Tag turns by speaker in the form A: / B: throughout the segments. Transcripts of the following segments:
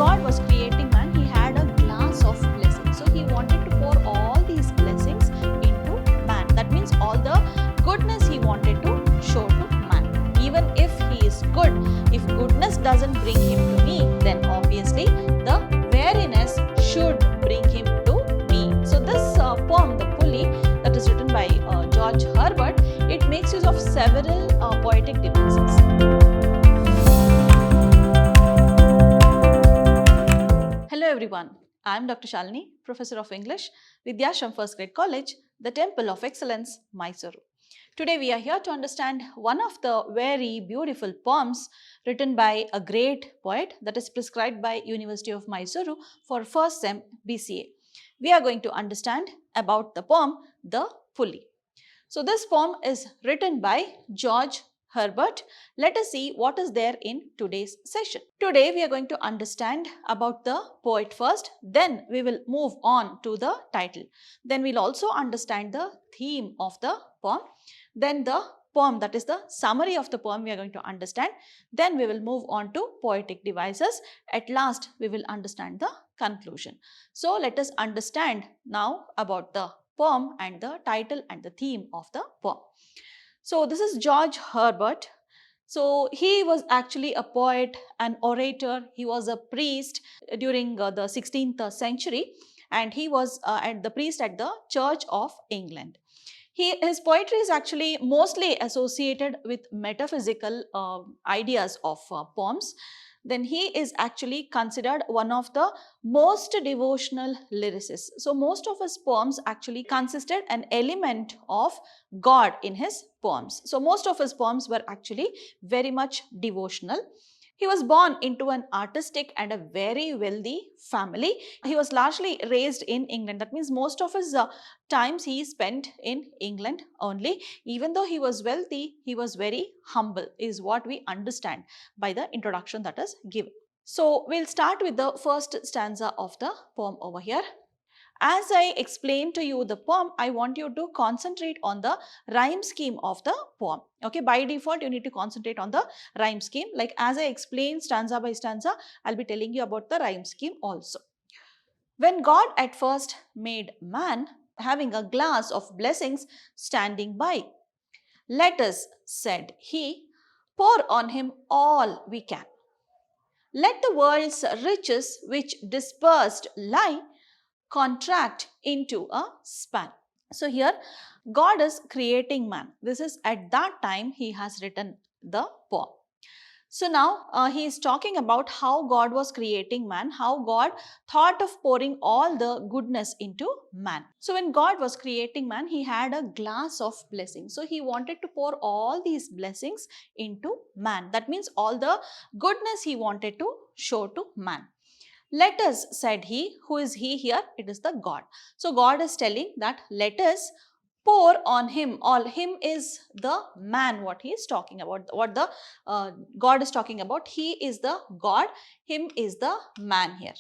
A: God was creating man, he had a glass of blessings. So he wanted to pour all these blessings into man. That means all the goodness he wanted to show to man. Even if he is good, if goodness doesn't bring him to me, then obviously the weariness should bring him to me. So this poem, the Pulley, that is written by George Herbert, it makes use of several poetic devices. Hello everyone, I am Dr. Shalini, Professor of English, Vidhyaashram First Grade College, the Temple of Excellence, MYSURU. Today we are here to understand one of the very beautiful poems written by a great poet that is prescribed by University of Mysuru for first sem B.Ca. We are going to understand about the poem, The Pulley. So this poem is written by George Herbert. Let us see what is there in today's session. Today we are going to understand about the poet first, then we will move on to the title. Then we'll also understand the theme of the poem. Then the poem, that is the summary of the poem, we are going to understand. Then we will move on to poetic devices. At last we will understand the conclusion. So let us understand now about the poem and the title and the theme of the poem. So this is George Herbert. So he was actually a poet, an orator. He was a priest during the 16th century, and he was the priest at the Church of England. His poetry is actually mostly associated with metaphysical ideas of poems. Then he is actually considered one of the most devotional lyricists. So most of his poems actually consisted an element of God in his poems. So most of his poems were actually very much devotional. He was born into an artistic and a very wealthy family. He was largely raised in England. That means most of his times he spent in England only. Even though he was wealthy, he was very humble, is what we understand by the introduction that is given. So we'll start with the first stanza of the poem over here. As I explain to you the poem, I want you to concentrate on the rhyme scheme of the poem. Okay, by default, you need to concentrate on the rhyme scheme. Like as I explain stanza by stanza, I'll be telling you about the rhyme scheme also. When God at first made man, having a glass of blessings standing by, let us, said he, pour on him all we can. Let the world's riches which dispersed lie contract into a span. So here God is creating man. This is at that time he has written the poem. So now he is talking about how God was creating man, how God thought of pouring all the goodness into man. So when God was creating man, he had a glass of blessings. So he wanted to pour all these blessings into man. That means all the goodness he wanted to show to man. Let us, said he. Who is he here? It is the God. So God is telling that let us pour on him. All him is the man, what he is talking about. What the God is talking about. He is the God. Him is the man here.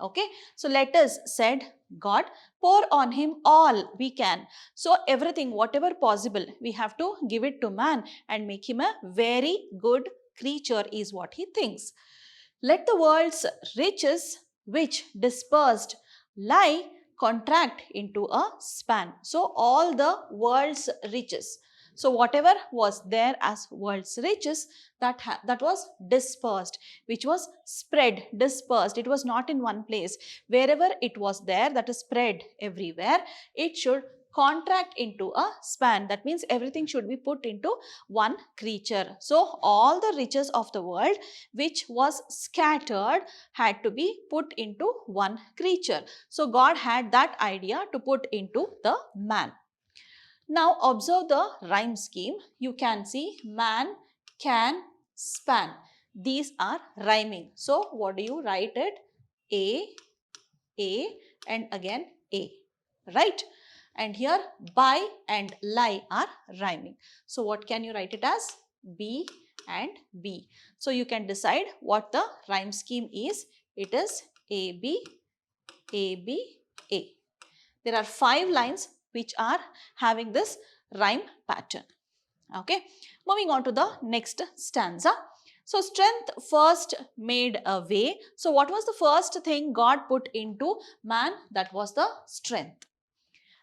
A: Okay. So let us, said God, pour on him all we can. So everything, whatever possible, we have to give it to man and make him a very good creature is what he thinks. Let the world's riches which dispersed lie contract into a span. So all the world's riches. So whatever was there as world's riches, that was dispersed, which was spread, dispersed. It was not in one place. Wherever it was there, that is spread everywhere, it should contract into a span. That means everything should be put into one creature. So all the riches of the world which was scattered had to be put into one creature. So God had that idea to put into the man. Now observe the rhyme scheme. You can see man, can, span. These are rhyming. So what do you write it? A and again A, right? And here by and lie are rhyming. So what can you write it as? B and B. So you can decide what the rhyme scheme is. It is A, B, A, B, A. There are 5 lines which are having this rhyme pattern. Okay. Moving on to the next stanza. So strength first made a way. So what was the first thing God put into man? That was the strength.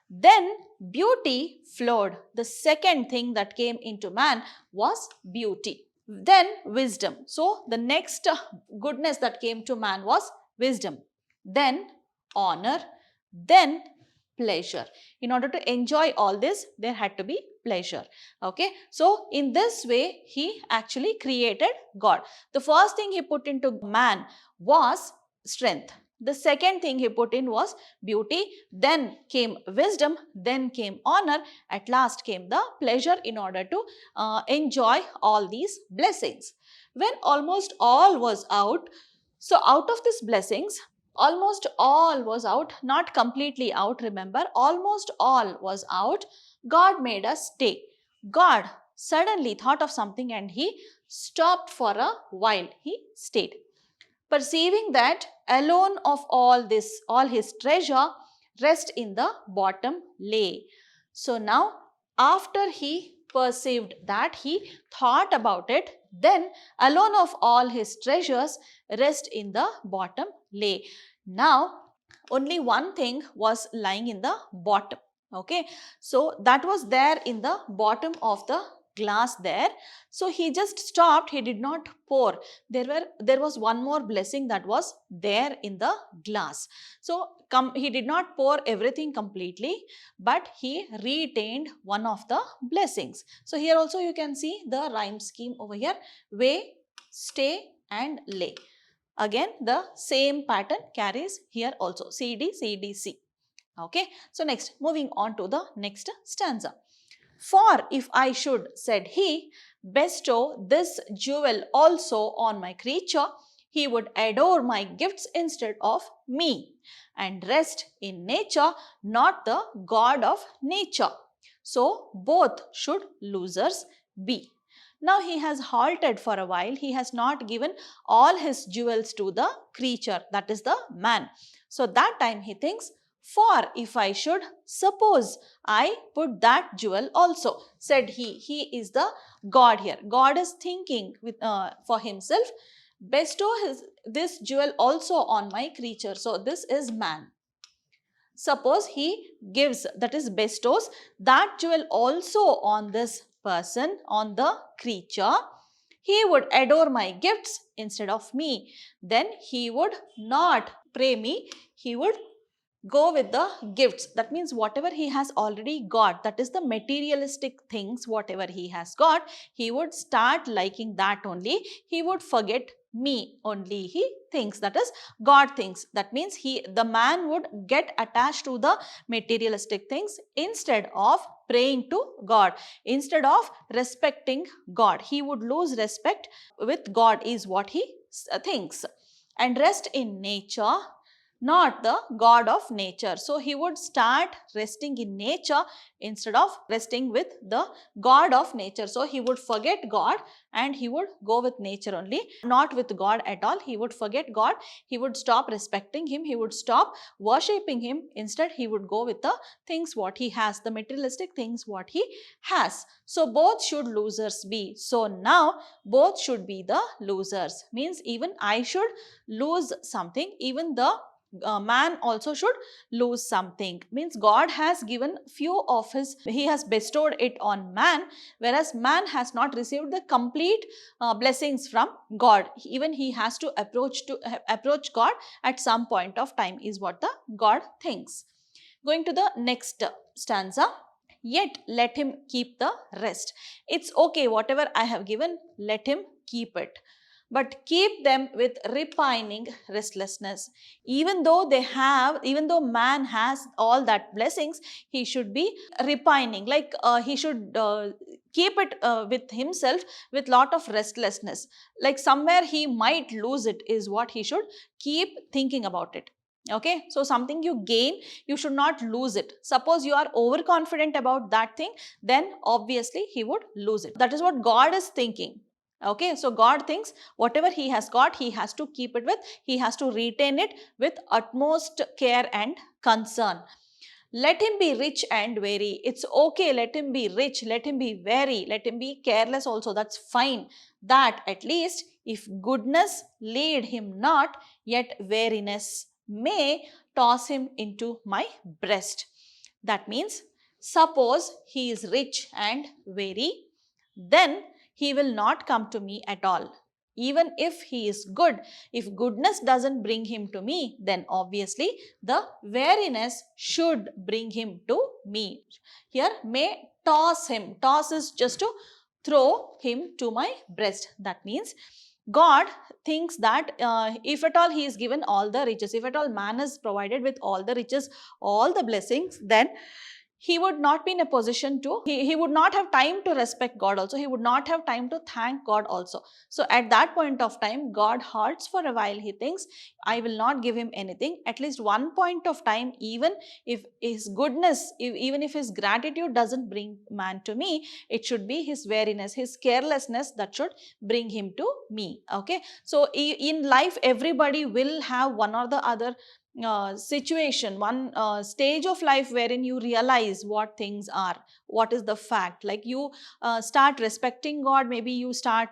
A: Then beauty flowed. The second thing that came into man was beauty. Then wisdom. So the next goodness that came to man was wisdom. Then honor. Then pleasure. In order to enjoy all this, there had to be pleasure. Okay. So in this way, he actually created God. The first thing he put into man was strength. The second thing he put in was beauty, then came wisdom, then came honor, at last came the pleasure in order to enjoy all these blessings. When almost all was out, so out of these blessings, almost all was out, not completely out, remember, almost all was out, God made us stay. God suddenly thought of something and he stopped for a while, he stayed. Perceiving that alone of all this, all his treasure, rest in the bottom lay. So now, after he perceived that, he thought about it, then alone of all his treasures, rest in the bottom lay. Now, only one thing was lying in the bottom. Okay, so that was there in the bottom of the glass there. So he just stopped, he did not pour. There was one more blessing that was there in the glass. So he did not pour everything completely, but he retained one of the blessings. So here also you can see the rhyme scheme over here: weigh, stay and lay. Again the same pattern carries here also, C, D, C, D, C. Okay, so next, moving on to the next stanza. For if I should, said he, bestow this jewel also on my creature, he would adore my gifts instead of me, and rest in nature, not the God of nature. So both should losers be. Now he has halted for a while. He has not given all his jewels to the creature, that is the man. So that time he thinks, for if I should, suppose I put that jewel also, said he. He is the God here. God is thinking for himself, bestow this jewel also on my creature. So this is man. Suppose he gives, that is bestows, that jewel also on this person, on the creature, he would adore my gifts instead of me. Then he would not pray me, he would go with the gifts. That means whatever he has already got, that is the materialistic things, whatever he has got, he would start liking that only. He would forget me only, he thinks, that is God thinks. That means the man would get attached to the materialistic things instead of praying to God, instead of respecting God. He would lose respect with God is what he thinks. And rest in nature, not the God of nature. So he would start resting in nature instead of resting with the God of nature. So he would forget God and he would go with nature only, not with God at all. He would forget God, he would stop respecting him, he would stop worshipping him. Instead he would go with the things what he has, the materialistic things what he has. So both should losers be. So now both should be the losers, means even I should lose something, even the man also should lose something. Means God has given few of his, he has bestowed it on man, whereas man has not received the complete blessings from God. Even he has to approach God at some point of time, is what the God thinks. Going to the next stanza. Yet let him keep the rest. It's okay, whatever I have given, let him keep it, but keep them with repining restlessness. Even though man has all that blessings, he should be repining, like he should keep it with himself with lot of restlessness, like somewhere he might lose it, is what he should keep thinking about it. Okay, so something you gain, you should not lose it. Suppose you are overconfident about that thing, then obviously he would lose it. That is what God is thinking. Okay, so God thinks whatever he has got, he has to keep it with, he has to retain it with utmost care and concern. let him be rich and wary. It's okay, let him be rich, let him be wary, let him be careless also, that's fine. That at least if goodness lead him not, yet wariness may toss him into my breast. That means, suppose he is rich and wary, then he will not come to me at all. Even if he is good, if goodness doesn't bring him to me, then obviously the wariness should bring him to me. Here, may toss him. Toss is just to throw him to my breast. That means God thinks that if at all he is given all the riches, if at all man is provided with all the riches, all the blessings, then he would not be in a position to, he would not have time to respect God also, he would not have time to thank God also. So at that point of time, God halts for a while, he thinks, I will not give him anything. At least one point of time, even if his goodness, even if his gratitude doesn't bring man to me, it should be his wariness, his carelessness that should bring him to me. Okay, so in life, everybody will have one or the other situation, one stage of life wherein you realize what things are, what is the fact. Like you start respecting God, maybe you start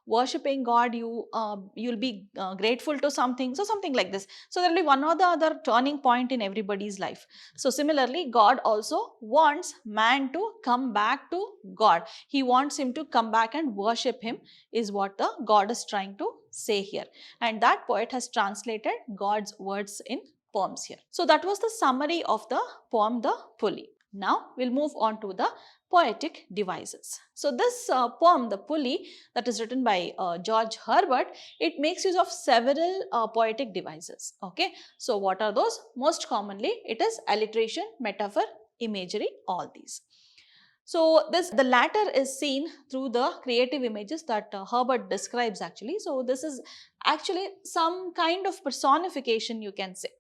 A: worshipping God, you'll be grateful to something, so something like this. So there will be one or the other turning point in everybody's life. So similarly, God also wants man to come back to God. He wants him to come back and worship him, is what the God is trying to say here. And that poet has translated God's words in poems here. So that was the summary of the poem, the Pulley. Now we'll move on to the Poetic Devices. So this poem, the Pulley, that is written by George Herbert, it makes use of several poetic devices. Okay, so what are those? Most commonly, it is alliteration, metaphor, imagery, all these. So the latter is seen through the creative images that Herbert describes actually. So this is actually some kind of personification, you can say.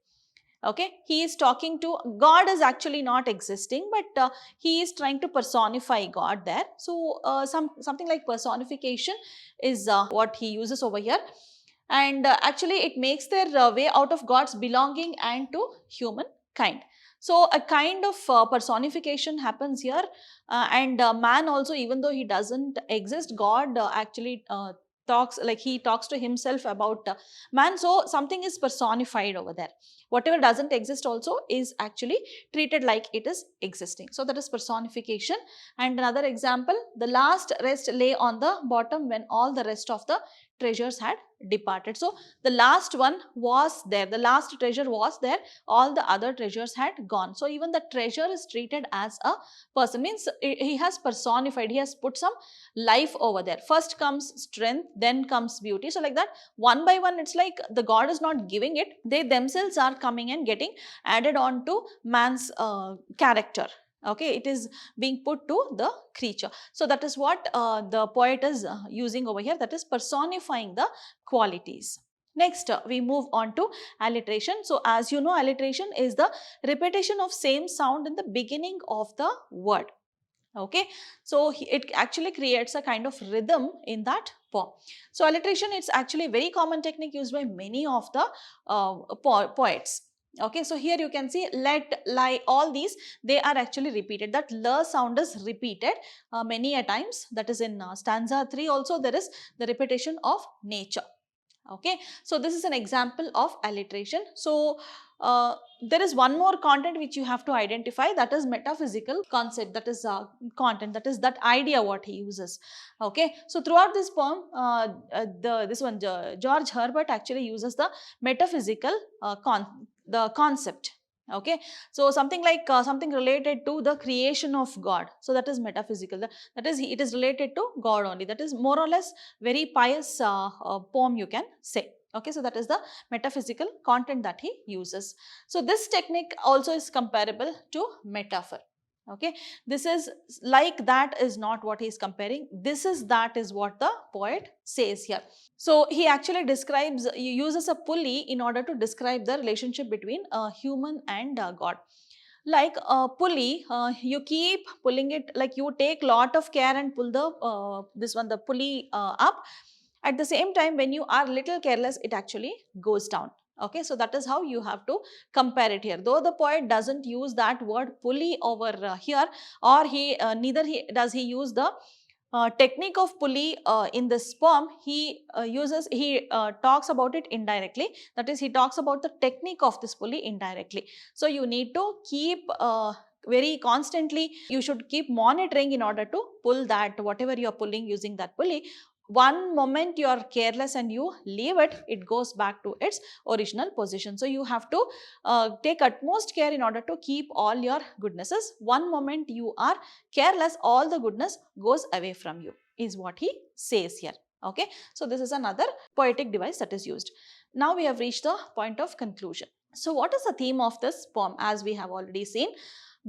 A: Okay, he is talking to God, is actually not existing, but he is trying to personify God there. So something like personification is what he uses over here. And actually it makes their way out of God's belonging and to humankind. So a kind of personification happens here, and man also, even though he doesn't exist, God actually talks, like he talks to himself about man. So something is personified over there. Whatever doesn't exist also is actually treated like it is existing. So that is personification. And another example, the last rest lay on the bottom when all the rest of the treasures had departed. So the last one was there, the last treasure was there, all the other treasures had gone. So even the treasure is treated as a person, means he has personified, he has put some life over there. First comes strength, then comes beauty. So like that, one by one, it's like the God is not giving it, they themselves are coming and getting added on to man's character. Okay, it is being put to the creature. So that is what the poet is using over here, that is personifying the qualities. Next, we move on to alliteration. So as you know, alliteration is the repetition of same sound in the beginning of the word. Okay, so it actually creates a kind of rhythm in that poem. So alliteration, it's actually a very common technique used by many of the poets. Okay, so here you can see let, lie, all these, they are actually repeated. That l sound is repeated many a times. That is in stanza 3 also there is the repetition of nature. Okay, so this is an example of alliteration. So there is one more content which you have to identify, that is metaphysical concept, that is content, that is that idea what he uses. Okay, so throughout this poem, George Herbert actually uses the metaphysical concept. Okay, so something like something related to the creation of God. So that is metaphysical, that is, it is related to God only. That is more or less very pious poem, you can say. Okay, so that is the metaphysical content that he uses. So this technique also is comparable to metaphor. Okay, this is like that is not what he is comparing, this is that is what the poet says here. So he actually describes, he uses a pulley in order to describe the relationship between human and God. Like a pulley, you keep pulling it, like you take lot of care and pull the pulley up. At the same time, when you are little careless, it actually goes down. Okay, so that is how you have to compare it here. Though the poet doesn't use that word pulley over here, or neither does he use the technique of pulley in this poem. He talks about it indirectly. That is, he talks about the technique of this pulley indirectly. So you need to keep very constantly, you should keep monitoring in order to pull that, whatever you are pulling using that pulley. One moment you are careless and you leave it, it goes back to its original position. So you have to take utmost care in order to keep all your goodnesses. One moment you are careless, all the goodness goes away from you, is what he says here. Okay, so this is another poetic device that is used. Now we have reached the point of conclusion. So what is the theme of this poem? As we have already seen,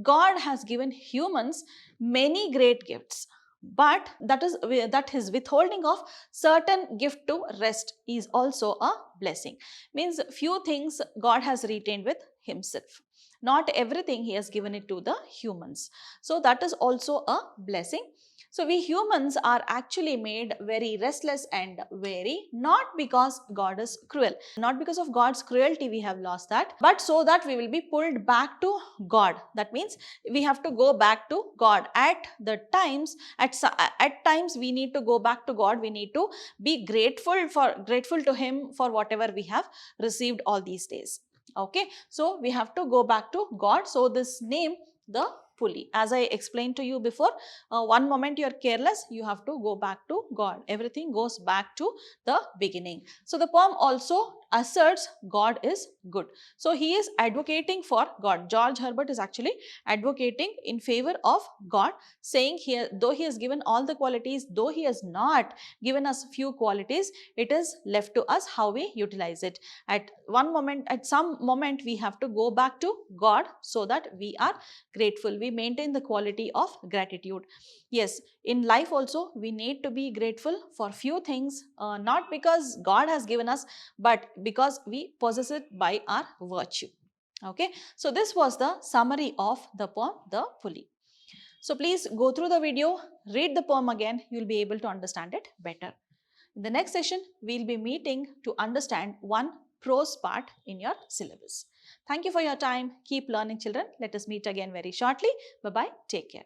A: God has given humans many great gifts, but that his withholding of certain gift to rest is also a blessing. Means few things God has retained with himself. Not everything he has given it to the humans. So that is also a blessing. So we humans are actually made very restless and weary, not because God is cruel. Not because of God's cruelty we have lost that, but so that we will be pulled back to God. That means we have to go back to God at the times. At times we need to go back to God. We need to be grateful to him for whatever we have received all these days. Okay, so we have to go back to God. So this name, the pulley, as I explained to you before, one moment you are careless, you have to go back to God. Everything goes back to the beginning. So the poem also asserts God is good. So he is advocating for God. George Herbert is actually advocating in favor of God, saying here, though he has given all the qualities, though he has not given us few qualities, it is left to us how we utilize it. At some moment we have to go back to God so that we are grateful. We maintain the quality of gratitude. Yes, in life also we need to be grateful for few things, not because God has given us, but because we possess it by our virtue. Okay, so this was the summary of the poem, The Pulley. So please go through the video, read the poem again, you will be able to understand it better. In the next session, we will be meeting to understand one prose part in your syllabus. Thank you for your time. Keep learning, children. Let us meet again very shortly. Bye-bye. Take care.